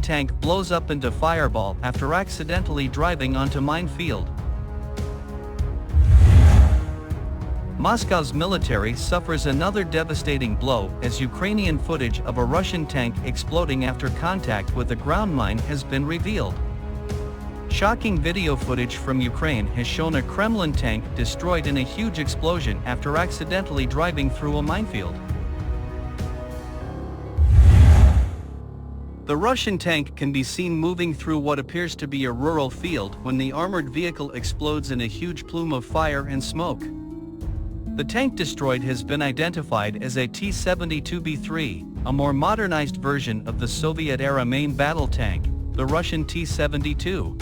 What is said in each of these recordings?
Russian tank blows up into fireball after accidentally driving onto minefield. Moscow's military suffers another devastating blow as Ukrainian footage of a Russian tank exploding after contact with a ground mine has been revealed. Shocking video footage from Ukraine has shown a Kremlin tank destroyed in a huge explosion after accidentally driving through a minefield. The Russian tank can be seen moving through what appears to be a rural field when the armored vehicle explodes in a huge plume of fire and smoke. The tank destroyed has been identified as a T-72B3, a more modernized version of the Soviet-era main battle tank, the Russian T-72.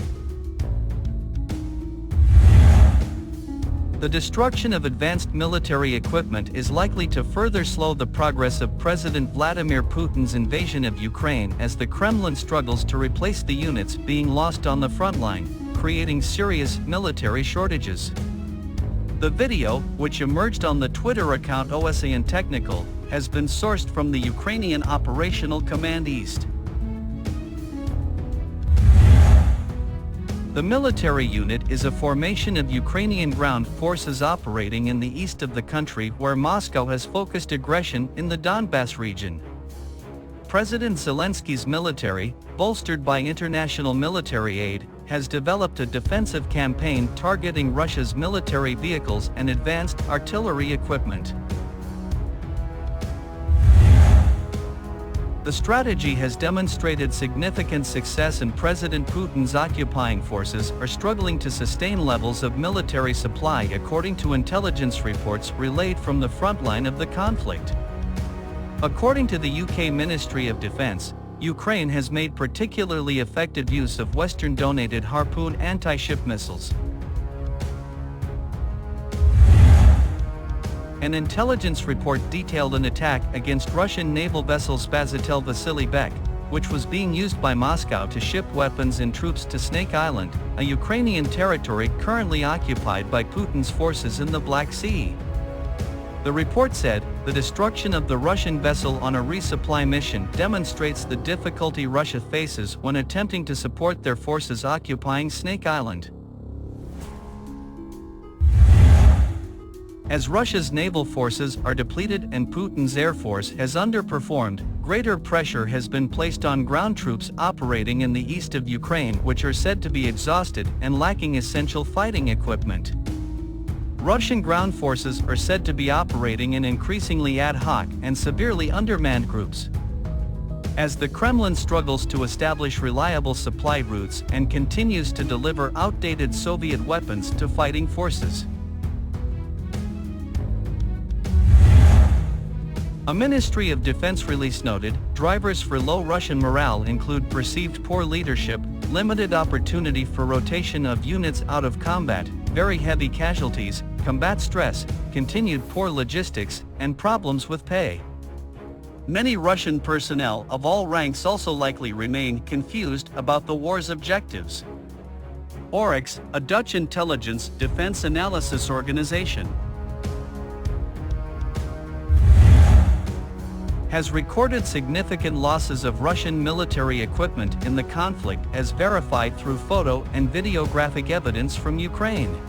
The destruction of advanced military equipment is likely to further slow the progress of President Vladimir Putin's invasion of Ukraine as the Kremlin struggles to replace the units being lost on the front line, creating serious military shortages. The video, which emerged on the Twitter account OSAN Technical, has been sourced from the Ukrainian Operational Command East. The military unit is a formation of Ukrainian ground forces operating in the east of the country where Moscow has focused aggression in the Donbas region. President Zelensky's military, bolstered by international military aid, has developed a defensive campaign targeting Russia's military vehicles and advanced artillery equipment. The strategy has demonstrated significant success and President Putin's occupying forces are struggling to sustain levels of military supply according to intelligence reports relayed from the front line of the conflict. According to the UK Ministry of Defence, Ukraine has made particularly effective use of Western-donated Harpoon anti-ship missiles. An intelligence report detailed an attack against Russian naval vessel Spazitel Vasily Bek, which was being used by Moscow to ship weapons and troops to Snake Island, a Ukrainian territory currently occupied by Putin's forces in the Black Sea. The report said, the destruction of the Russian vessel on a resupply mission demonstrates the difficulty Russia faces when attempting to support their forces occupying Snake Island. As Russia's naval forces are depleted and Putin's air force has underperformed, greater pressure has been placed on ground troops operating in the east of Ukraine, which are said to be exhausted and lacking essential fighting equipment. Russian ground forces are said to be operating in increasingly ad hoc and severely undermanned groups. As the Kremlin struggles to establish reliable supply routes and continues to deliver outdated Soviet weapons to fighting forces. A Ministry of Defense release noted, drivers for low Russian morale include perceived poor leadership, limited opportunity for rotation of units out of combat, very heavy casualties, combat stress, continued poor logistics, and problems with pay. Many Russian personnel of all ranks also likely remain confused about the war's objectives. Oryx, a Dutch intelligence defense analysis organization, has recorded significant losses of Russian military equipment in the conflict as verified through photo and videographic evidence from Ukraine.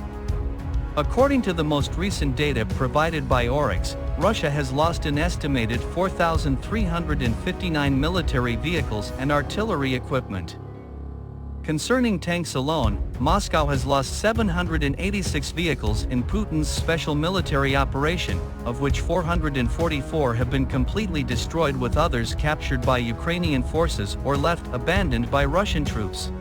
According to the most recent data provided by Oryx, Russia has lost an estimated 4,359 military vehicles and artillery equipment. Concerning tanks alone, Moscow has lost 786 vehicles in Putin's special military operation, of which 444 have been completely destroyed with others captured by Ukrainian forces or left abandoned by Russian troops.